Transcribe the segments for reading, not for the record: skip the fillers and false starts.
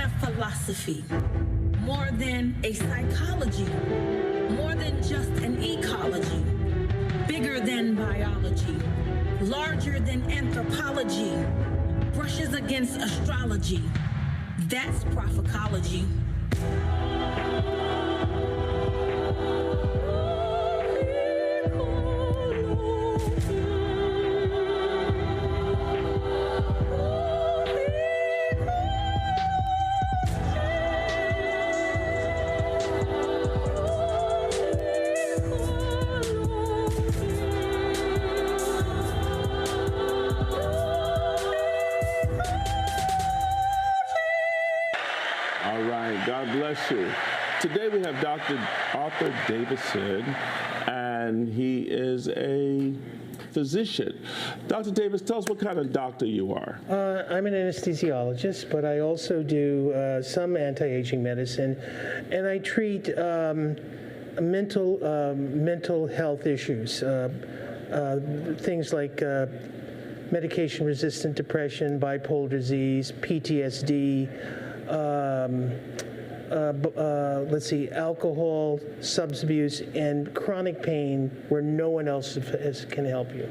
a philosophy, more than a psychology, more than just an ecology, bigger than biology, larger than anthropology, brushes against astrology. That's prophecology. God bless you. Today we have Dr. Arthur Davison, and he is a physician. Dr. Davis, tell us what kind of doctor you are. I'm an anesthesiologist, but I also do some anti-aging medicine, and I treat mental health issues, things like medication-resistant depression, bipolar disease, PTSD, alcohol, substance abuse, and chronic pain where no one else can help you.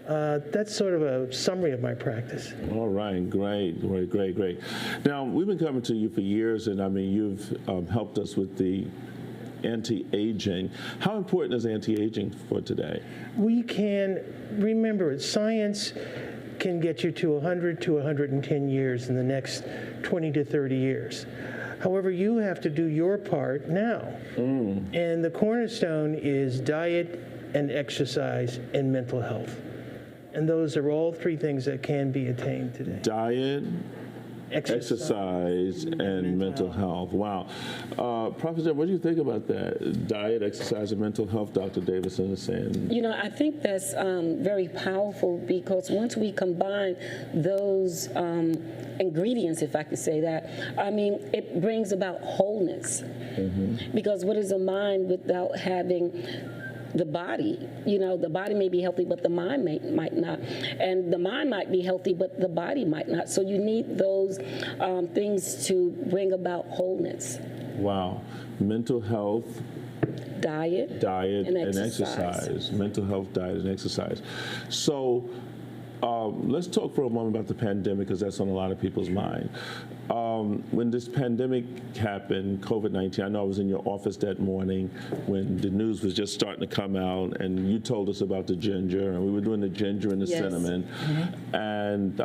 That's sort of a summary of my practice. All right, great. Now, we've been coming to you for years, and I mean, you've helped us with the anti-aging. How important is anti-aging for today? We can remember science can get you to 100 to 110 years in the next 20 to 30 years. However, you have to do your part now. And the cornerstone is diet and exercise and mental health. And those are all three things that can be attained today. Diet, exercise and mental health. Wow. Professor, what do you think about that? Diet, exercise, and mental health, Dr. Davison is saying. You know, I think that's very powerful, because once we combine those ingredients, if I could say that, I mean, it brings about wholeness. Because what is a mind without having the body? You know, the body may be healthy, but the mind might not. And the mind might be healthy, but the body might not. So you need those things to bring about wholeness. Wow. Mental health, diet and exercise. Mental health, diet, and exercise. So let's talk for a moment about the pandemic, because that's on a lot of people's mind. When this pandemic happened, COVID-19, I know I was in your office that morning when the news was just starting to come out, and you told us about the ginger, and we were doing the ginger and the cinnamon. And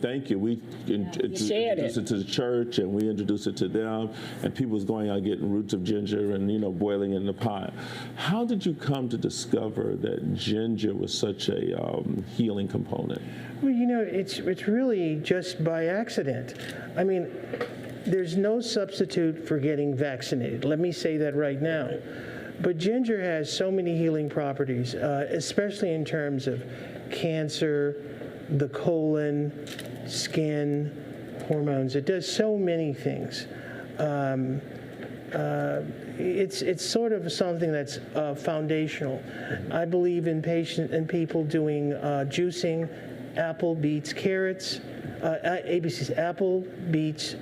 thank you. We introduced it to the church, and we introduced it to them, and people was going out getting roots of ginger and, you know, boiling in the pot. How did you come to discover that ginger was such a healing component? Well, you know, it's really just by accident. I mean, there's no substitute for getting vaccinated. Let me say that right now. But ginger has so many healing properties, especially in terms of cancer, the colon, skin, hormones. It does so many things. It's sort of something that's foundational. I believe in people doing juicing, apple, beets, carrots, ABCs, apple, beets,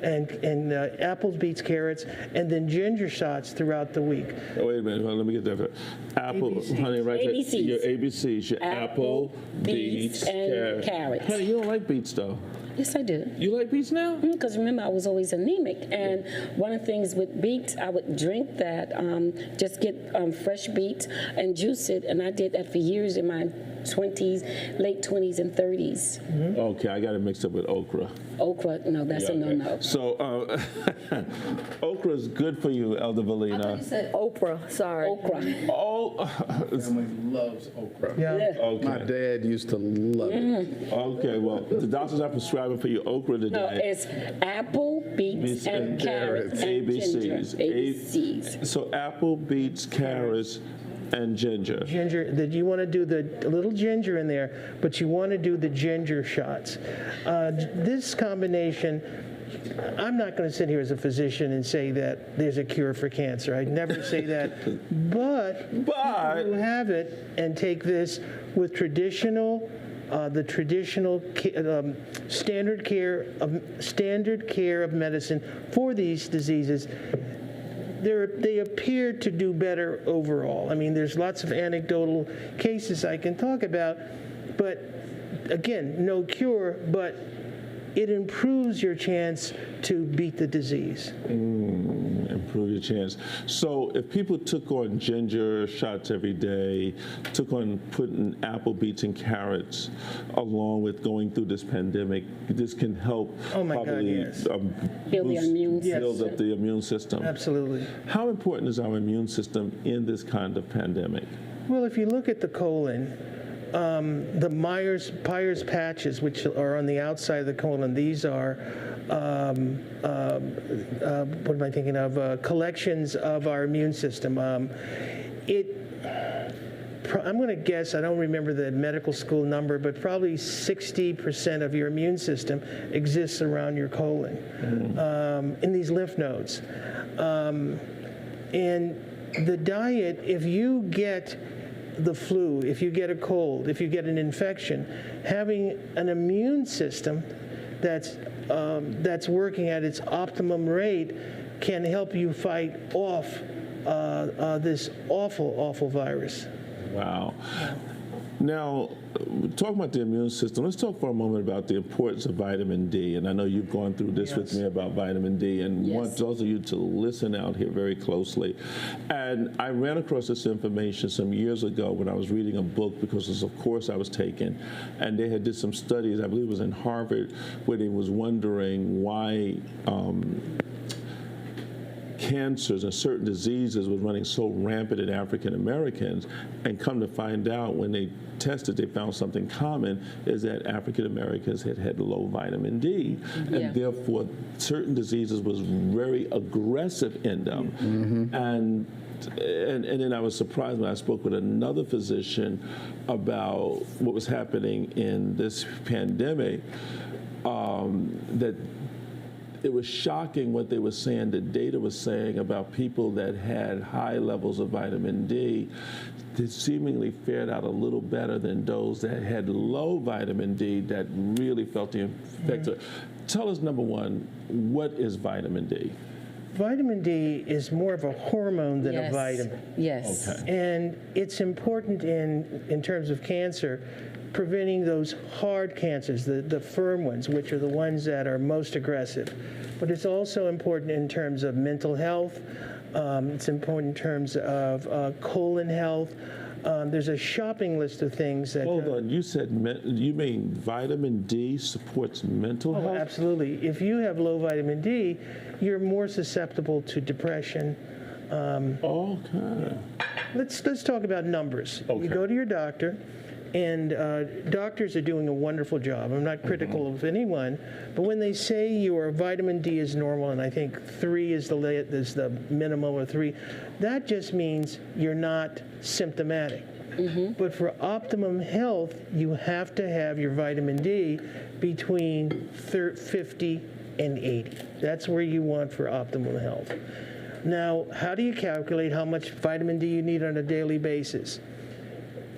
and apples, beets, carrots, and then ginger shots throughout the week. Oh, wait a minute, let me get that. Apple, ABCs. Honey, right there. ABCs. Your ABCs, your apple, beets, and carrots. Honey, you don't like beets, though. Yes, I do. You like beets now? Because remember, I was always anemic, and one of the things with beets, I would drink that, just get fresh beets and juice it, and I did that for years in my 20s, late 20s and 30s. Okay, I got it mixed up with okra. Okra, no, that's a no-no. So, okra is good for you, Elder Valina. I thought you said Oprah, sorry. Okra. Oh, family loves okra. Yeah. okay. My dad used to love it. Okay, well, the doctors are prescribing for you okra today. No, it's apple, beets, and carrots, and ABCs. ginger. ABCs. So apple, beets, carrots, and ginger. Ginger, that you want to do the little ginger in there, but you want to do the ginger shots. This combination, I'm not going to sit here as a physician and say that there's a cure for cancer. I'd never say that. But people who have it and take this with traditional the traditional standard care of medicine for these diseases, they appear to do better overall. I mean, there's lots of anecdotal cases I can talk about, but again, no cure, but it improves your chance to beat the disease. Improve your chance. So if people took on ginger shots every day, took on putting apple beets and carrots along with going through this pandemic, this can help Oh my God, probably yes. Build the immune build up the immune system. Absolutely. How important is our immune system in this kind of pandemic? Well, if you look at the colon, the Myers patches, which are on the outside of the colon, these are, what am I thinking of? Collections of our immune system. I'm going to guess, I don't remember the medical school number, but probably 60% of your immune system exists around your colon, in these lymph nodes. And the diet, if you get the flu, if you get a cold, if you get an infection, having an immune system that's working at its optimum rate can help you fight off this awful virus. Wow. Now, talking about the immune system, let's talk for a moment about the importance of vitamin D. And I know you've gone through this with me about vitamin D, and want those of you to listen out here very closely. And I ran across this information some years ago when I was reading a book because of course I was taking, and they had did some studies, I believe it was in Harvard, where they was wondering why cancers and certain diseases was running so rampant in African Americans, and come to find out when they tested, they found something common, is that African Americans had low vitamin D, and therefore certain diseases was very aggressive in them. And then I was surprised when I spoke with another physician about what was happening in this pandemic, that it was shocking what they were saying, the data was saying about people that had high levels of vitamin D that seemingly fared out a little better than those that had low vitamin D that really felt the effects. Tell us, number one, what is vitamin D? Vitamin D is more of a hormone than a vitamin. Yes. Okay. And it's important in terms of cancer, preventing those hard cancers, the firm ones, which are the ones that are most aggressive. But it's also important in terms of mental health. It's important in terms of colon health. There's a shopping list of things that... Hold on, you said, you mean vitamin D supports mental health? Oh, absolutely. If you have low vitamin D, you're more susceptible to depression. Okay. Let's talk about numbers. Okay. You go to your doctor, and doctors are doing a wonderful job. I'm not critical of anyone, but when they say your vitamin D is normal, and I think 3 is the minimum, or 3, that just means you're not symptomatic. But for optimum health, you have to have your vitamin D between 50 and 80. That's where you want for optimal health. Now, how do you calculate how much vitamin D you need on a daily basis?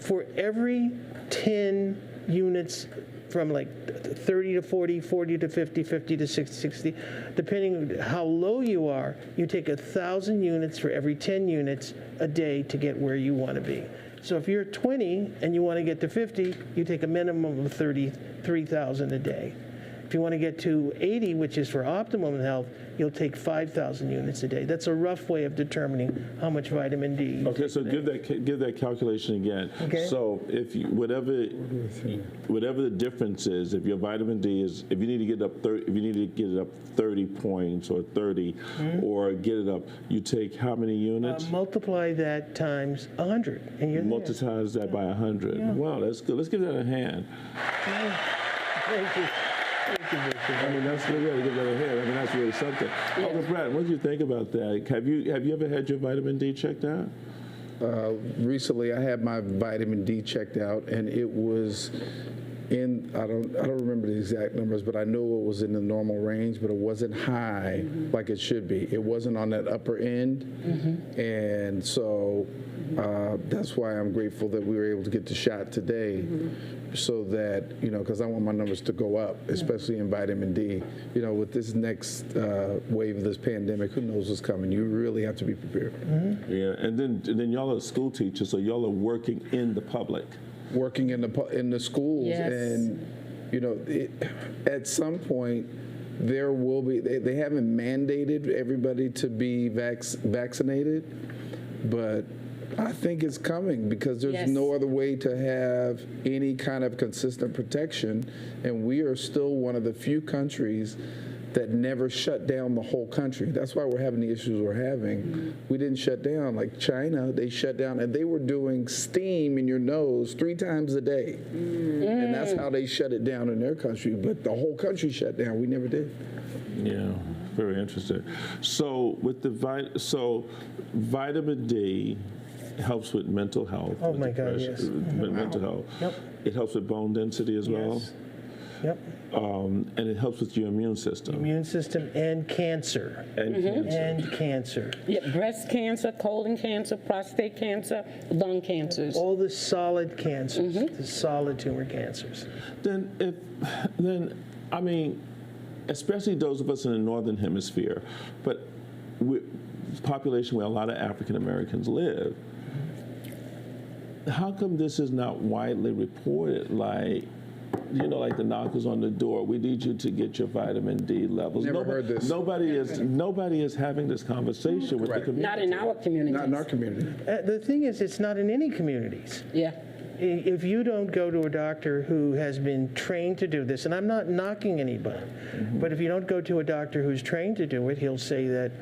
For every 10 units from like 30 to 40, 40 to 50, 50 to 60, depending how low you are, you take 1,000 units for every 10 units a day to get where you want to be. So if you're 20 and you want to get to 50, you take a minimum of 33,000 a day. If you want to get to 80, which is for optimum health, you'll take 5,000 units a day. That's a rough way of determining how much vitamin D you Okay, take so a day. give that calculation again. Okay. So if you, whatever the difference is, if your vitamin D is, if you need to get it up 30 points or 30, or get it up, you take how many units? Multiply that times 100, and you're there. Multiply that by 100. Wow, that's good. Let's give that a hand. Thank you. I mean, that's really give that a hand. I mean, that's really something. Uncle Brad, what do you think about that? Have you ever had your vitamin D checked out? Recently, I had my vitamin D checked out, and it was I don't remember the exact numbers, but I know it was in the normal range, but it wasn't high like it should be. It wasn't on that upper end, and so that's why I'm grateful that we were able to get the shot today, so that because I want my numbers to go up, especially in vitamin D. With this next wave of this pandemic, who knows what's coming? You really have to be prepared. Yeah, and then y'all are school teachers, so y'all are working in the public. Working in the schools, Yes. and at some point there will be. They haven't mandated everybody to be vaccinated, but I think it's coming because there's Yes. no other way to have any kind of consistent protection, and we are still one of the few countries that never shut down the whole country. That's why we're having the issues we're having. We didn't shut down. Like China, they shut down, and they were doing steam in your nose 3 times a day. And that's how they shut it down in their country. But the whole country shut down. We never did. Yeah, very interesting. So with the vitamin D helps with mental health. Oh with my God, depression, yes. with mental health. Yep. It helps with bone density as well. Yes. Yep. And it helps with your immune system. Immune system and cancer. And cancer. And cancer. Yeah, breast cancer, colon cancer, prostate cancer, lung cancers. All the solid cancers, the solid tumor cancers. Then I mean, especially those of us in the northern hemisphere, but population where a lot of African Americans live, how come this is not widely reported? Like the knockers on the door. We need you to get your vitamin D levels. Never heard this. Nobody is having this conversation with the community. Not in our community. Not in our community. The thing is, it's not in any communities. Yeah. If you don't go to a doctor who has been trained to do this, and I'm not knocking anybody, but if you don't go to a doctor who's trained to do it, he'll say that,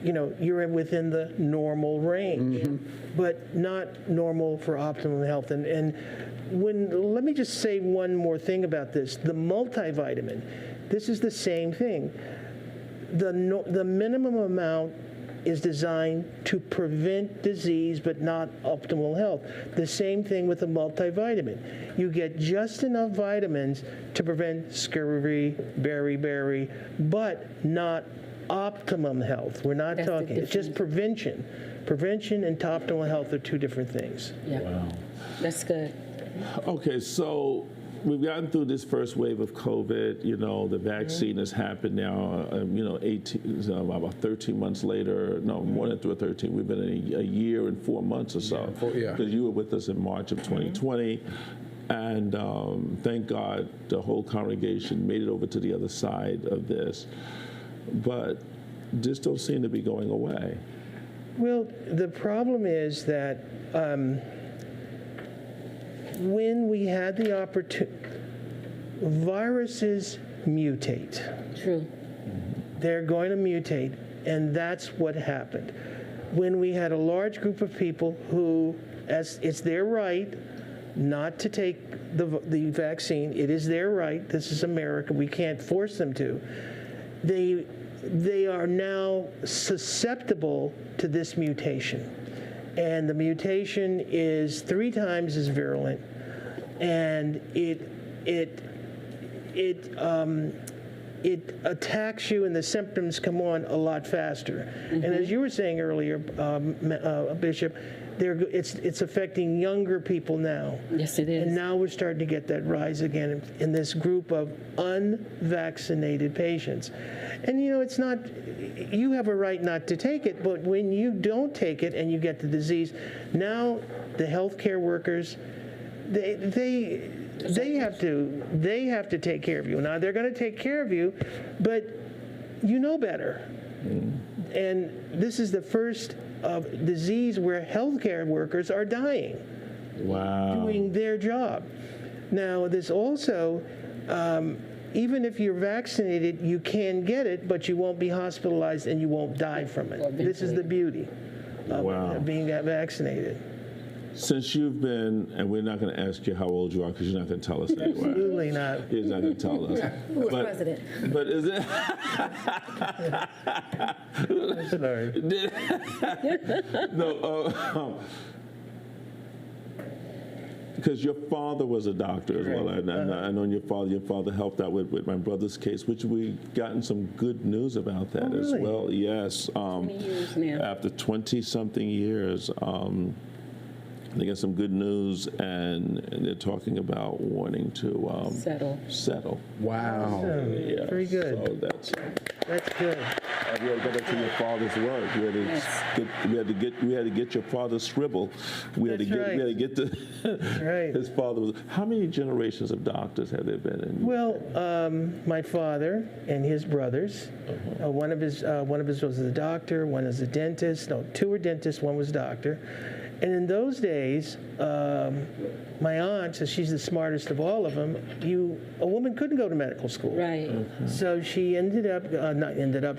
you're within the normal range, but not normal for optimum health. And let me just say one more thing about this. The multivitamin, this is the same thing. The minimum amount is designed to prevent disease but not optimal health. The same thing with the multivitamin. You get just enough vitamins to prevent scurvy, beriberi, but not optimum health. We're not That's the talking, it's just prevention. Prevention and optimal health are 2 different things. Yeah. Wow. That's good. Okay, so we've gotten through this first wave of COVID. The vaccine has happened now. about 13 months later. No, more than 13. We've been in a year and 4 months or so. Yeah. Because you were with us in March of 2020, and thank God the whole congregation made it over to the other side of this. But this don't seem to be going away. Well, the problem is that when we had the opportunity, viruses mutate. True. They're going to mutate, and that's what happened. When we had a large group of people who, as it's their right not to take the vaccine, it is their right. This is America. We can't force them to. They are now susceptible to this mutation. And the mutation is 3 times as virulent, and it attacks you, and the symptoms come on a lot faster. And as you were saying earlier, Bishop, it's affecting younger people now. Yes, it is. And now we're starting to get that rise again in this group of unvaccinated patients. And it's not, you have a right not to take it, but when you don't take it and you get the disease, now the healthcare workers, they have to take care of you. Now they're going to take care of you, but you know better. And this is the first disease where healthcare workers are dying. Wow. Doing their job. Now, this also, even if you're vaccinated, you can get it, but you won't be hospitalized and you won't die from it. This is the beauty of being vaccinated. Since you've been, and we're not going to ask you how old you are because you're not going to tell us anyway. Absolutely not. He's not going to tell us. Who was president? But is it? Sorry. No. Because your father was a doctor as well. And I know your father helped out with my brother's case, which we've gotten some good news about that as really? well. Yes. 20 years now. After 20-something years, they got some good news, and they're talking about wanting to settle. Wow. Yeah. Very good. So that's good. we had to go back to your father's work. We had to get your father's scribble. We had to get the Right. his father was. How many generations of doctors have there been in? Well, my father and his brothers. One of his was a doctor. One is a dentist. No, two were dentists. One was a doctor. And in those days, my aunt, so she's the smartest of all of them, a woman couldn't go to medical school. Right. So she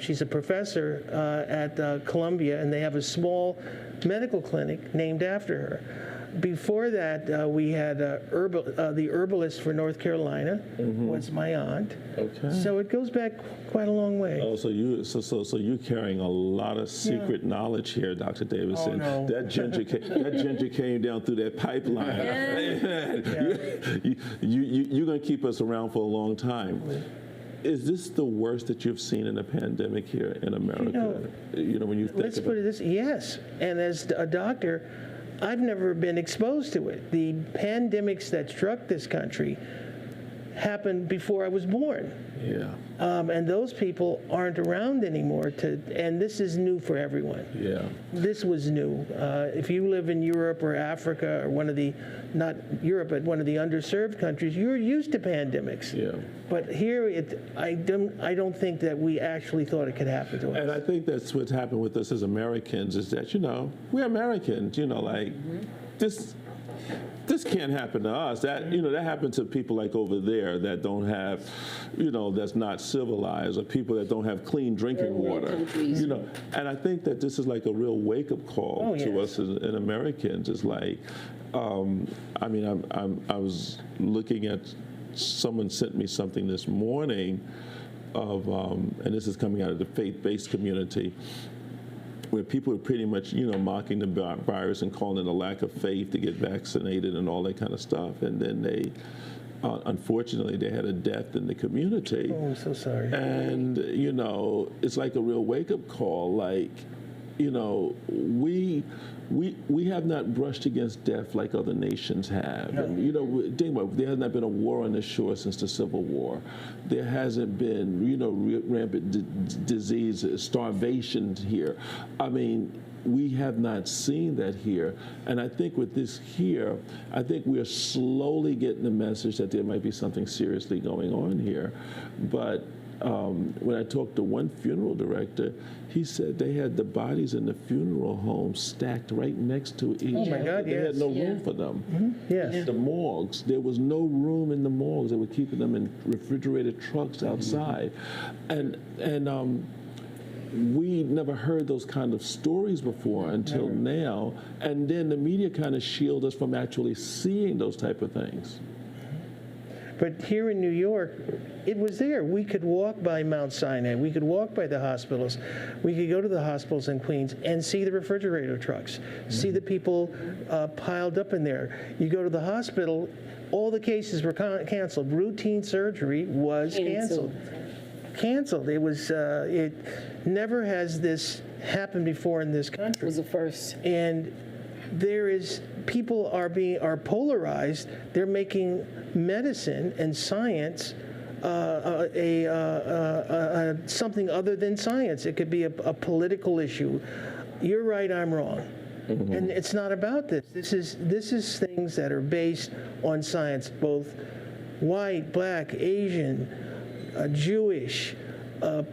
she's a professor at Columbia, and they have a small medical clinic named after her. Before that, we had the herbalist for North Carolina was my aunt. Okay. So it goes back quite a long way. Oh, so you're carrying a lot of secret knowledge here, Dr. Davidson. Oh, no. That ginger came down through that pipeline. You're going to keep us around for a long time. Is this the worst that you've seen in a pandemic here in America? When you think Let's about put it this: yes. And as a doctor, I've never been exposed to it. The pandemics that struck this country happened before I was born. Yeah. And those people aren't around anymore and this is new for everyone. Yeah. This was new. If you live in Europe or Africa or not Europe, but one of the underserved countries, you're used to pandemics. Yeah. But here, I don't think that we actually thought it could happen to us. And I think that's what's happened with us as Americans is that, we're Americans, this can't happen to us. That that happened to people like over there that don't have, that's not civilized, or people that don't have clean drinking water. And I think that this is like a real wake-up call to us as Americans. It's like, I was looking at, someone sent me something this morning of, and this is coming out of the faith-based community, where people are pretty much, mocking the virus and calling it a lack of faith to get vaccinated and all that kind of stuff. And then they, unfortunately, they had a death in the community. Oh, I'm so sorry. And, it's like a real wake-up call. Like, we have not brushed against death like other nations have. No. And, think about it, there has not been a war on this shore since the Civil War. There hasn't been, rampant disease, starvation here. I mean, we have not seen that here. And I think with this here, I think we are slowly getting the message that there might be something seriously going on here. But when I talked to one funeral director, he said they had the bodies in the funeral home stacked right next to each other. Oh my God, They had yes. no room for them. Yes. The morgues, there was no room in the morgues. They were keeping them in refrigerated trucks outside. And we never heard those kind of stories before until now. And then the media kind of shield us from actually seeing those type of things. But here in New York, it was there. We could walk by Mount Sinai. We could walk by the hospitals. We could go to the hospitals in Queens and see the refrigerator trucks, see the people piled up in there. You go to the hospital, all the cases were canceled. Routine surgery was canceled. It was. It never has this happened before in this country. It was the first. And people are polarized. They're making medicine and science something other than science. It could be a political issue. You're right, I'm wrong. And it's not about this. This is things that are based on science, both white, black, Asian, Jewish,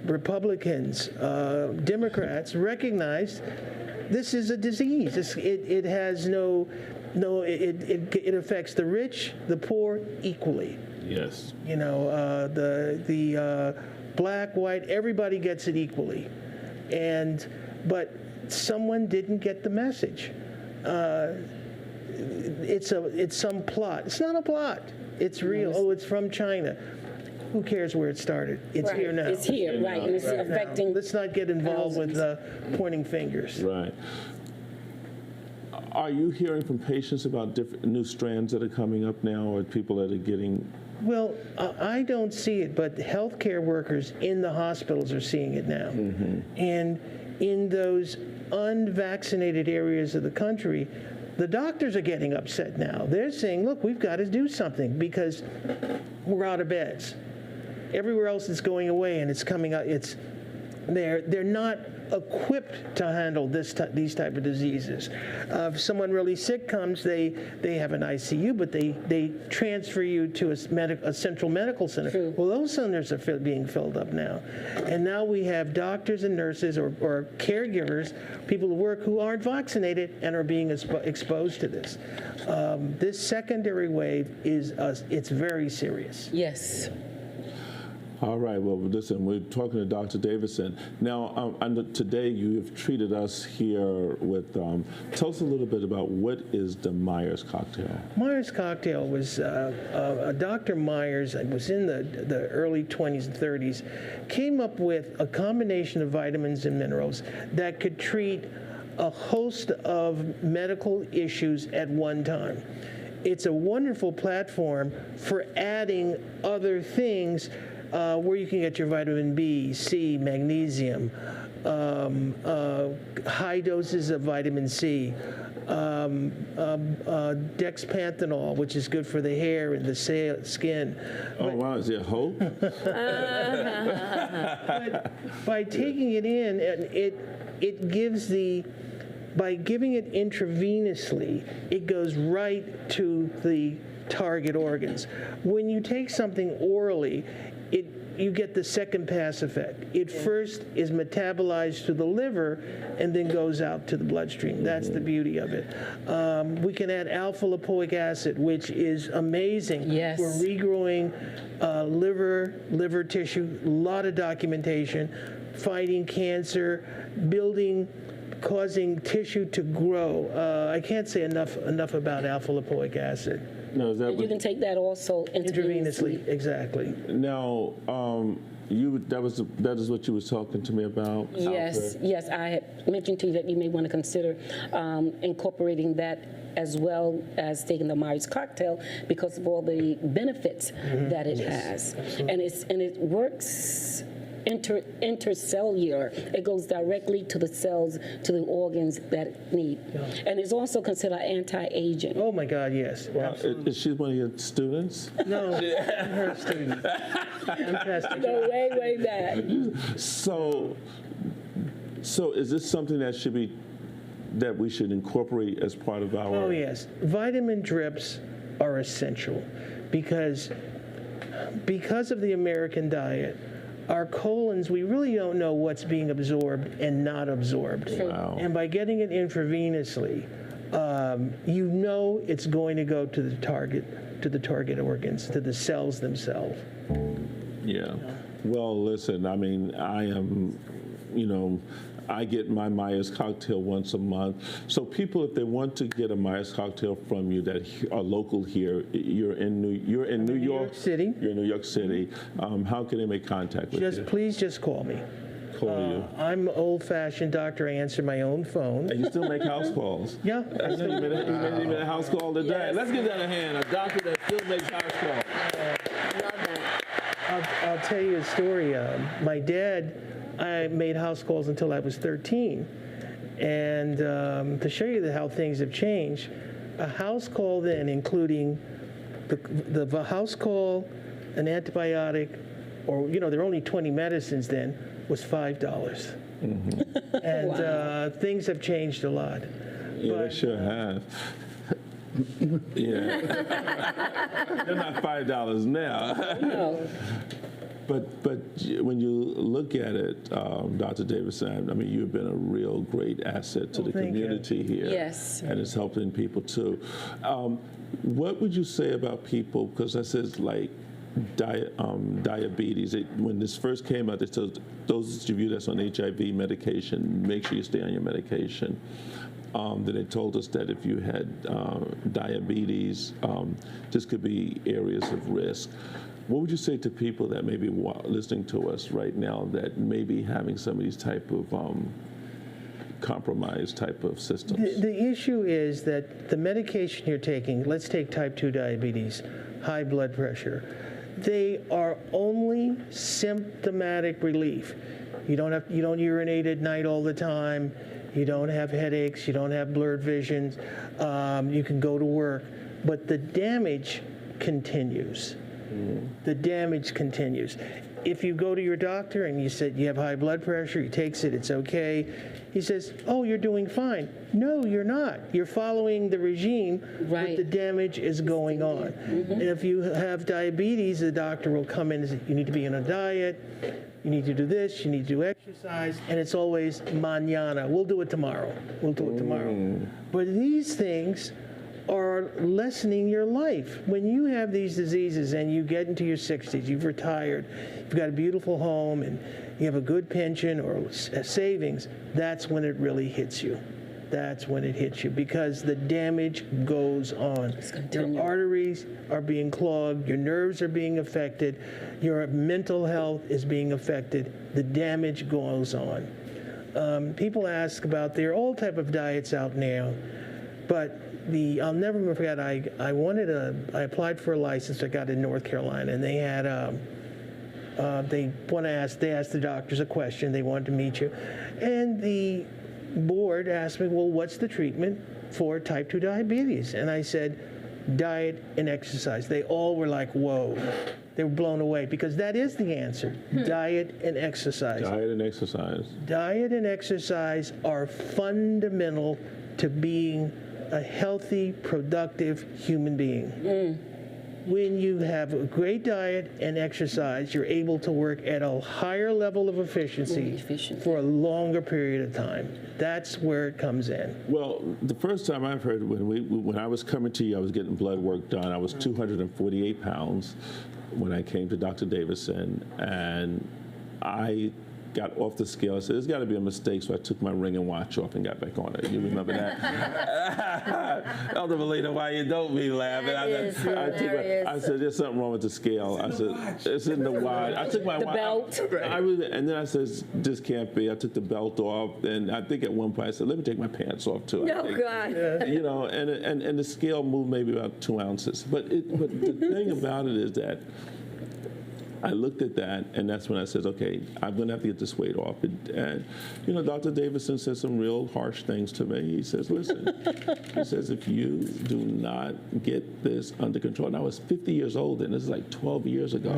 Republicans, Democrats recognized this is a disease. It has it affects the rich, the poor equally. Yes. The black, white, everybody gets it equally. But someone didn't get the message. It's some plot. It's not a plot. It's real. Oh, it's from China. Who cares where it started? It's here now. It's here, right, and it's affecting. Let's not get involved with pointing fingers. Right. Are you hearing from patients about different new strands that are coming up now, or people that are getting? Well, I don't see it, but healthcare workers in the hospitals are seeing it now. And in those unvaccinated areas of the country, the doctors are getting upset now. They're saying, look, we've got to do something because we're out of beds. Everywhere else is going away, and it's coming out. They're not equipped to handle these type of diseases. If someone really sick comes, they have an ICU, but they transfer you to a central medical center. True. Well, those centers are being filled up now, and now we have doctors and nurses or caregivers, people who work who aren't vaccinated and are being exposed to this. This secondary wave it's very serious. Yes. All right. Well, listen, we're talking to Dr. Davidson. Now, today you have treated us here with, tell us a little bit about what is the Myers cocktail. Myers cocktail was, Dr. Myers, was in the early 20s and 30s, came up with a combination of vitamins and minerals that could treat a host of medical issues at one time. It's a wonderful platform for adding other things where you can get your vitamin B, C, magnesium, high doses of vitamin C, dexpanthenol, which is good for the hair and the skin. Oh, wow, is there hope? But by taking it in, it gives by giving it intravenously, it goes right to the target organs. When you take something orally, you get the second pass effect. It first is metabolized to the liver and then goes out to the bloodstream. That's the beauty of it. We can add alpha lipoic acid, which is amazing. Yes. For regrowing liver tissue, a lot of documentation, fighting cancer, causing tissue to grow. I can't say enough about alpha lipoic acid. No, is that And you can take that also Intravenously, exactly. Now, that is what you was talking to me about? Yes, Alpha? yes. I had mentioned to you that you may want to consider incorporating that as well as taking the Myers cocktail because of all the benefits that it has. And it works intercellular. It goes directly to the cells, to the organs that it need. And it's also considered anti-aging. Oh my God, yes. Absolutely. Is she one of your students? No, I'm her student. Fantastic. Go way, way back. So is this something that we should incorporate as part of our? Oh yes, vitamin drips are essential because of the American diet. Our colons, we really don't know what's being absorbed and not absorbed. Wow. And by getting it intravenously, you know it's going to go to the target organs, to the cells themselves. Yeah. Well, listen, I mean, I get my Myers cocktail once a month. So people, if they want to get a Myers cocktail from you that are local here, you're in New York City. You're in New York City. How can they make contact with you? Please just call me. Call you. I'm old-fashioned doctor. I answer my own phone. And you still make house calls. Yeah. I know you made a house call today. Yes. Let's give that a hand. A doctor that still makes house calls. Love that. I'll tell you a story. My dad, I made house calls until I was 13. And to show you how things have changed, a house call then, including the house call, an antibiotic, or, there were only 20 medicines then, was $5. And Wow. Things have changed a lot. Yeah, they sure have. Yeah. They're not $5 now. No. But when you look at it, Dr. Davidson, I mean, you've been a real great asset to the thank you. community here. Yes. And it's helping people too. What would you say about people, because that says like diabetes, when this first came out, they told those of you that's on HIV medication, make sure you stay on your medication. Then they told us that if you had diabetes, this could be areas of risk. What would you say to people that may be listening to us right now that may be having some of these type of compromised type of systems. The issue is that the medication you're taking, let's take type 2 diabetes, high blood pressure, they are only symptomatic relief. You don't urinate at night all the time. You don't have headaches. You don't have blurred visions. You can go to work, but the damage continues. The damage continues. If you go to your doctor and you said you have high blood pressure, he takes it, it's okay. He says, oh, you're doing fine. No, you're not. You're following the regime, but the damage is going on. And if you have diabetes, the doctor will come in and say, you need to be on a diet, you need to do this, you need to do exercise, and it's always mañana. We'll do it tomorrow. We'll do it tomorrow. But these things are lessening your life. When you have these diseases and you get into your 60s, you've retired, you've got a beautiful home, and you have a good pension or savings, that's when it really hits you. That's when it hits you, because the damage goes on. Your arteries are being clogged, your nerves are being affected, your mental health is being affected, the damage goes on. People ask about, there are all type of diets out now, but I'll never forget, I applied for a license I got in North Carolina, and they had, they asked the doctors a question, they wanted to meet you, and the board asked me, well, what's the treatment for type 2 diabetes? And I said, diet and exercise. They all were like, whoa. They were blown away, because that is the answer, diet and exercise. Diet and exercise. Diet and exercise are fundamental to being a healthy, productive human being. When you have a great diet and exercise, you're able to work at a higher level of efficiency for a longer period of time. That's where it comes in. Well, the first time I've heard, when I was coming to you, I was getting blood work done. I was 248 pounds when I came to Dr. Davison, and I got off the scale. I said, there's got to be a mistake, so I took my ring and watch off and got back on it. You remember that? Elder Melina, why you don't be laughing? I said, there's something wrong with the scale. I said, it's in the watch. I took my the belt. And then I said, this can't be. I took the belt off, and I think at one point I said, let me take my pants off too. Oh, God. You know, and the scale moved maybe about 2 ounces. But the thing about it is that I looked at that, and that's when I said, okay, I'm going to have to get this weight off. And you know, Dr. Davison said some real harsh things to me. He says, listen, he says, if you do not get this under control, and I was 50 years old, and this is like 12 years ago.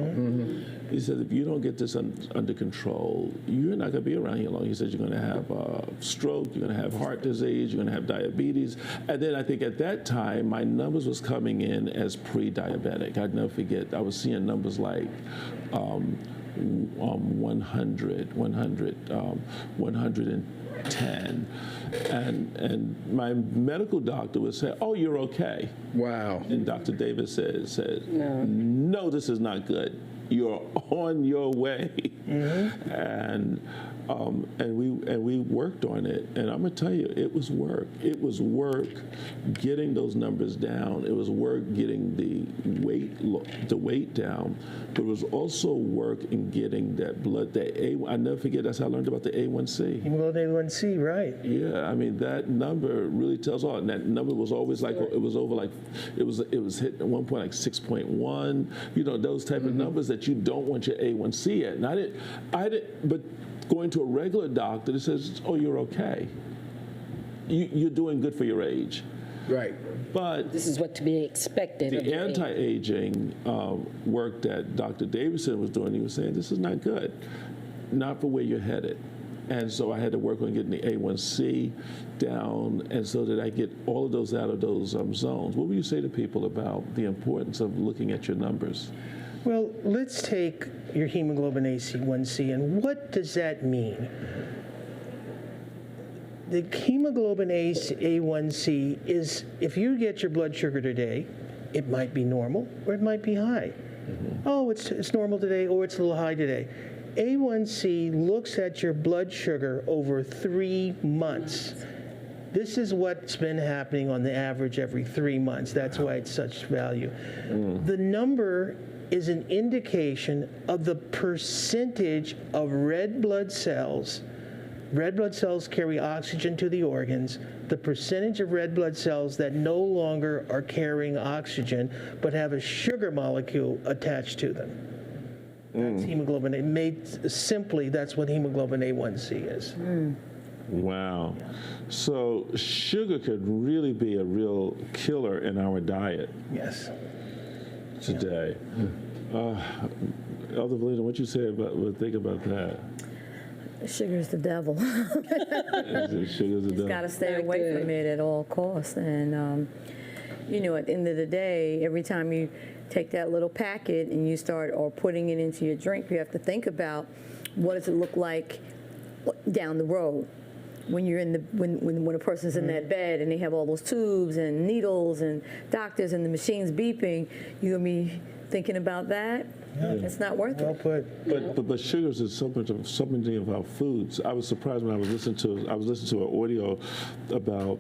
He said, if you don't get this under control, you're not going to be around here long. He said, you're going to have stroke, you're going to have heart disease, you're going to have diabetes. And then I think at that time, my numbers was coming in as pre-diabetic. I'd never forget, I was seeing numbers like 100, 110. And my medical doctor would say, oh, you're okay. Wow. And Dr. Davis said no, this is not good. You're on your way. And we worked on it, and I'm gonna tell you, it was work. It was work getting those numbers down. It was work getting the weight down, but it was also work in getting that blood. I never forget. That's how I learned about the A1C. Hemoglobin A1C, right? Yeah, I mean that number really tells all. And that number was always like it was over like it was hit at one point like 6.1. You know, those type of numbers that you don't want your A1C at. And I didn't. But going to a regular doctor that says, oh, you're okay. You're doing good for your age. Right. But this is what to be expected. The anti-aging work that Dr. Davison was doing, he was saying, this is not good, not for where you're headed. And so I had to work on getting the A1C down, and so that I get all of those out of those zones. What would you say to people about the importance of looking at your numbers? Well, let's take your hemoglobin A1C, and what does that mean? The hemoglobin A1C is, if you get your blood sugar today, it might be normal or it might be high. Oh, it's normal today, or it's a little high today. A1C looks at your blood sugar over 3 months. This is what's been happening on the average every 3 months. That's why it's such value. The number is an indication of the percentage of red blood cells Red blood cells carry oxygen to the organs. The percentage of red blood cells that no longer are carrying oxygen but have a sugar molecule attached to them. That's hemoglobin A. Made simply, that's what hemoglobin A1C is. Wow. So sugar could really be a real killer in our diet Yes. today. Elder Valina, what you say think about that? Sugar's the devil. Sugar's the devil. Got to stay Not away good. from it at all costs. And, you know, at the end of the day, every time you take that little packet and you start or putting it into your drink, you have to think about what does it look like down the road when you're in the when a person's in that bed and they have all those tubes and needles and doctors and the machines beeping. You're gonna be thinking about that. It's not worth Well it. put. But sugars is so many of our foods. I was surprised when I was listening to an audio about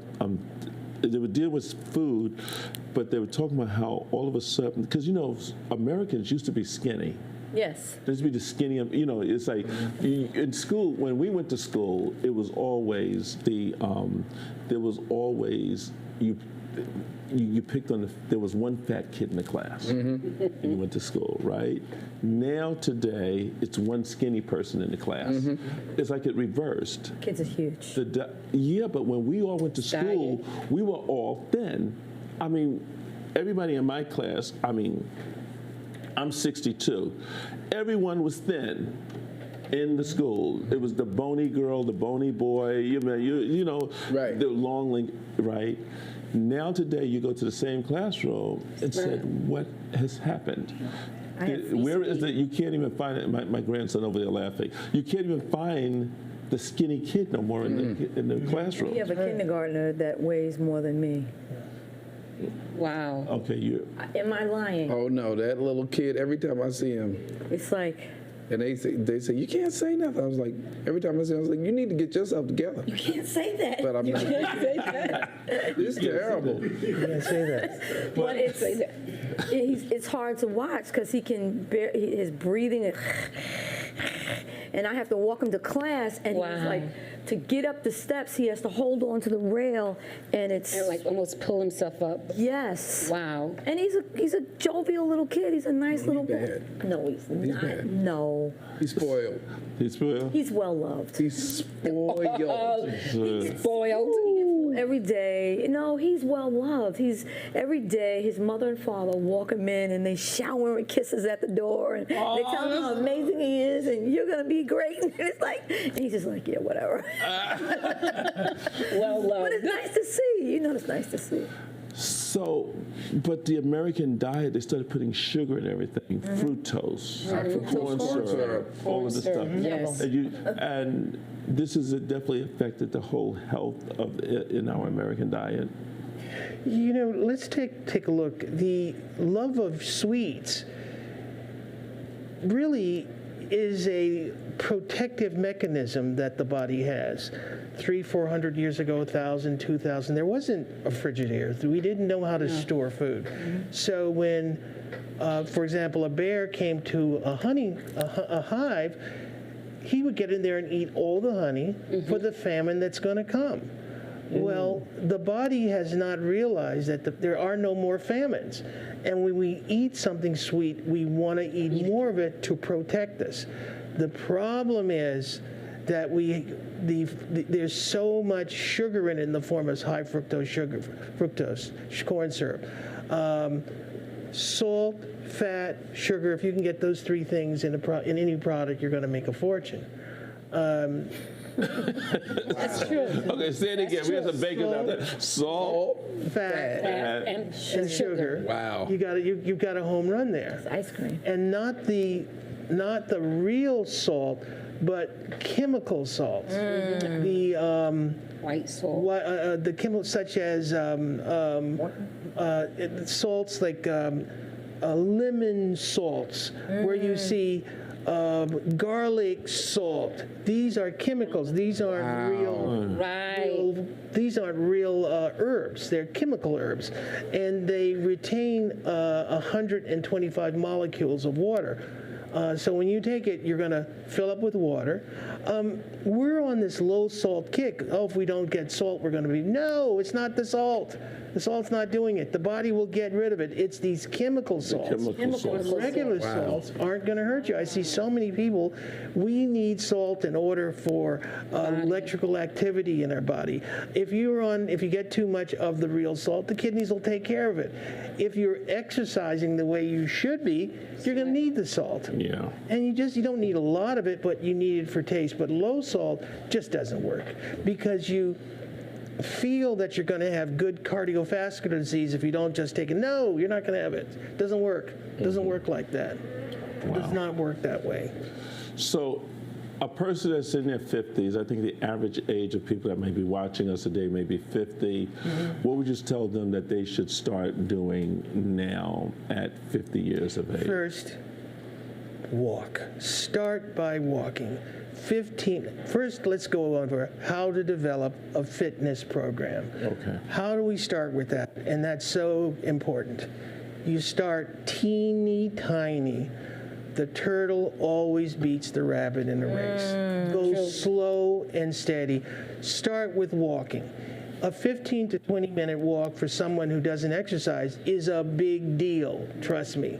they were dealing with food, but they were talking about how all of a sudden, because you know Americans used to be skinny. Yes. There used to be the skinny, you know, it's like in school, when we went to school, it was always there was always, you picked on there was one fat kid in the class. And you went to school, right? Now today, it's one skinny person in the class. It's like it reversed. Kids are huge. Yeah, but when we all went to school, we were all thin. I mean, everybody in my class, I'm 62. Everyone was thin in the school. It was the bony girl, the bony boy, you know, Right. the long link, right? Now today you go to the same classroom and said, what has happened? Where is it? You can't even find it. My grandson over there laughing. You can't even find the skinny kid no more in the classroom. We have a kindergartner that weighs more than me. Wow. Okay, Am I lying? Oh no, that little kid, every time I see him, It's like, and they say, you can't say nothing. I was like, every time I see him, I was like, you need to get yourself together. you can't say that. But I'm not. It's terrible. You can't say that. But it's hard to watch because he can bear his breathing, and I have to walk him to class, and he's like, to get up the steps, he has to hold on to the rail, and it's And like almost pull himself up. yes. Wow. And he's a jovial little kid. He's a nice little boy. bad. No, he's not. bad. No, He's spoiled. he's real. he's well loved. He's spoiled. Spoiled. Every day, he's well loved. He's every day. His mother and father walk him in, and they shower and kisses at the door, and they tell him how amazing he is, and you're gonna be great. And it's like, and he's just like, yeah, whatever. Well loved. But it's nice to see. It's nice to see. So, but the American diet, they started putting sugar in everything, fructose, corn syrup, all of this stuff. Yes. And this has definitely affected the whole health in our American diet. Let's take a look. The love of sweets really is a protective mechanism that the body has. 300-400 years ago, 1,000, 2,000, there wasn't a Frigidaire. We didn't know how to store food. So when, for example, a bear came to a hive, he would get in there and eat all the honey for the famine that's going to come. Well, the body has not realized that there are no more famines. And when we eat something sweet, we want to eat more of it to protect us. The problem is that there's so much sugar in it in the form of high fructose corn syrup. Salt, fat, sugar, if you can get those three things in any product, you're going to make a fortune. That's true. Okay, say it again. We got some bacon out there. Salt, Fat, And and sugar. Wow. You've got a home run there. It's ice cream. And not the real salt, but chemical salts. The white salt. the chemicals such as salts like lemon salts, where you see garlic salt. These are chemicals. These aren't these aren't real herbs. They're chemical herbs, and they retain 125 molecules of water. So when you take it, you're going to fill up with water. We're on this low salt kick. Oh, if we don't get salt, we're going to be. No, it's not the salt. The salt's not doing it. The body will get rid of it. It's these chemical salts. Chemical salts. Regular salts aren't going to hurt you. I see so many people. We need salt in order for electrical activity in our body. If you get too much of the real salt, the kidneys will take care of it. If you're exercising the way you should be, you're going to need the salt. Yeah. And you don't need a lot of it, but you need it for taste. But low salt just doesn't work because you feel that you're going to have good cardiovascular disease if you don't just take it. No, you're not going to have it. It doesn't work. It doesn't work like that. It does not work that way. So a person that's in their 50s, I think the average age of people that may be watching us today may be 50. What would you tell them that they should start doing now at 50 years of age? First, walk. Start by walking. First, let's go over how to develop a fitness program. Okay. How do we start with that? And that's so important. You start teeny tiny. The turtle always beats the rabbit in a race. Go slow and steady. Start with walking. A 15 to 20 minute walk for someone who doesn't exercise is a big deal, trust me.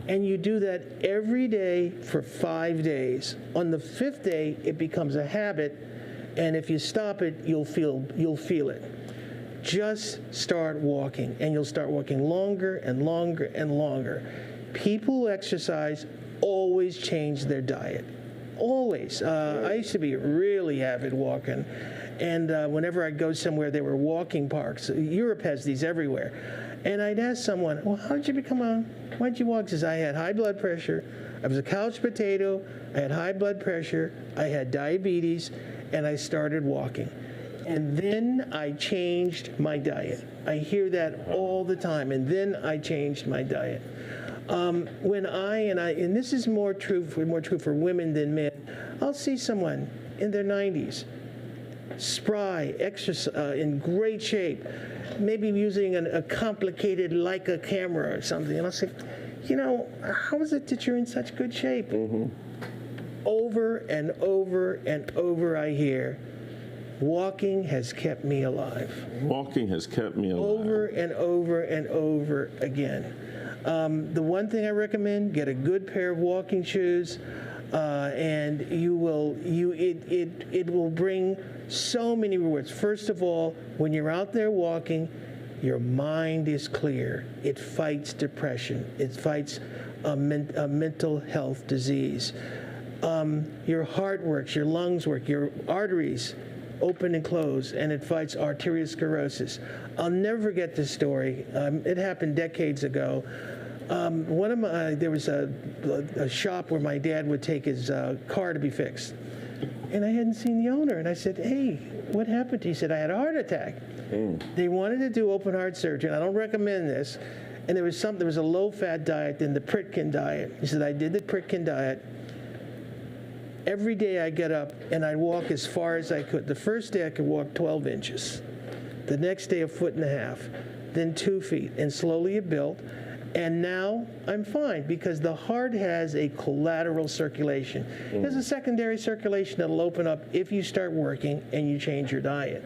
And you do that every day for 5 days. On the 5th day, it becomes a habit, and if you stop it, you'll feel it. Just start walking, and you'll start walking longer and longer and longer. People who exercise always change their diet. Always. I used to be a really avid walking. And whenever I'd go somewhere, there were walking parks. Europe has these everywhere. And I'd ask someone, well, why'd you walk? He says, I had high blood pressure. I was a couch potato. I had high blood pressure. I had diabetes. And I started walking. And then I changed my diet. I hear that all the time. And then I changed my diet. And this is more true for women than men, I'll see someone in their 90s, spry, in great shape, maybe using a complicated Leica camera or something. And I'll say, how is it that you're in such good shape? Over and over and over I hear, walking has kept me alive. Walking has kept me alive. Over and over and over again. The one thing I recommend, get a good pair of walking shoes, and it will bring so many rewards. First of all, when you're out there walking, your mind is clear. It fights depression. It fights a mental health disease. Your heart works, your lungs work, your arteries open and close, and it fights arteriosclerosis. I'll never forget this story. It happened decades ago. There was a shop where my dad would take his car to be fixed. And I hadn't seen the owner. And I said, hey, what happened to you? He said, I had a heart attack. They wanted to do open heart surgery, and I don't recommend this. And there was a low-fat diet, then the Pritkin diet. He said, I did the Pritkin diet. Every day I get up and I walk as far as I could. The first day I could walk 12 inches. The next day 1.5 feet, then 2 feet, and slowly it built. And now I'm fine because the heart has a collateral circulation. There's a secondary circulation that'll open up if you start working and you change your diet.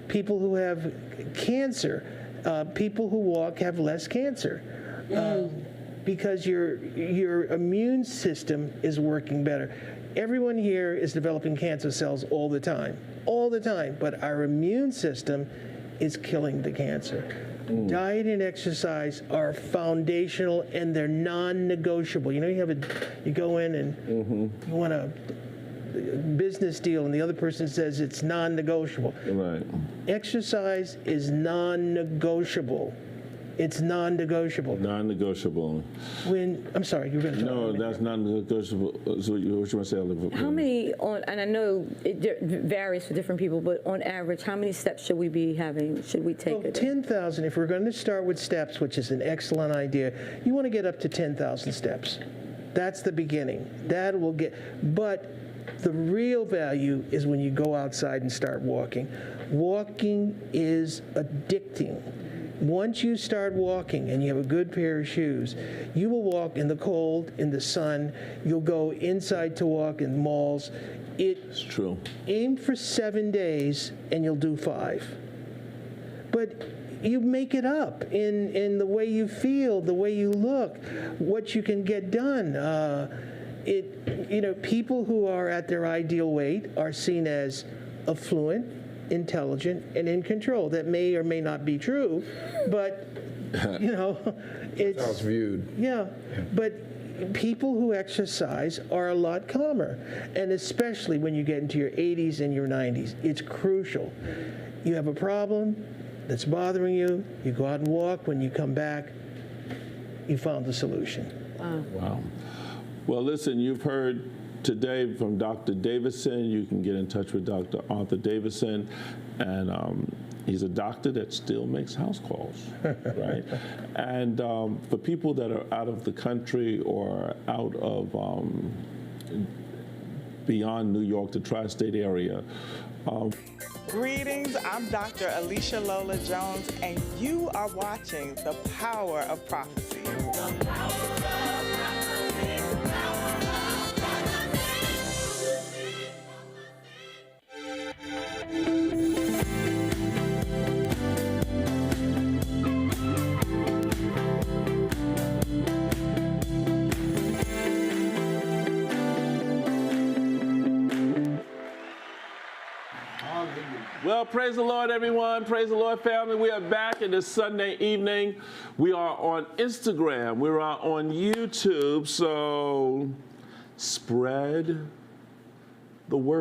People who have cancer, people who walk have less cancer. Because your immune system is working better. Everyone here is developing cancer cells all the time, but our immune system is killing the cancer. Diet and exercise are foundational and they're non-negotiable. You go in and you want a business deal and the other person says it's non-negotiable. Right. Exercise is non-negotiable. It's non-negotiable. Non-negotiable. I'm sorry, you were going to talk. No, that's non-negotiable. So what you want to say, Oliver? How many, and I know it varies for different people, but on average, how many steps should we be having, should we take? 10,000. If we're going to start with steps, which is an excellent idea, you want to get up to 10,000 steps. That's the beginning. That will but the real value is when you go outside and start walking. Walking is addicting. Once you start walking and you have a good pair of shoes, you will walk in the cold, in the sun. You'll go inside to walk in malls. It's true. Aim for 7 days and you'll do 5. But you make it up in the way you feel, the way you look, what you can get done. People who are at their ideal weight are seen as affluent, intelligent, and in control. That may or may not be true, but it's How it's viewed. Yeah, but people who exercise are a lot calmer, and especially when you get into your 80s and your 90s, it's crucial. You have a problem that's bothering you, you go out and walk. When you come back, you found the solution. Wow. Well, listen, you've heard today from Dr. Davison. You can get in touch with Dr. Arthur Davison, and he's a doctor that still makes house calls, right? And for people that are out of the country or out of beyond New York, the tri-state area. Greetings, I'm Dr. Alicia Lola Jones, and you are watching The Power of Prophecy. Well, praise the Lord, everyone. Praise the Lord, family. We are back in this Sunday evening. We are on Instagram. We are on YouTube. So spread the word.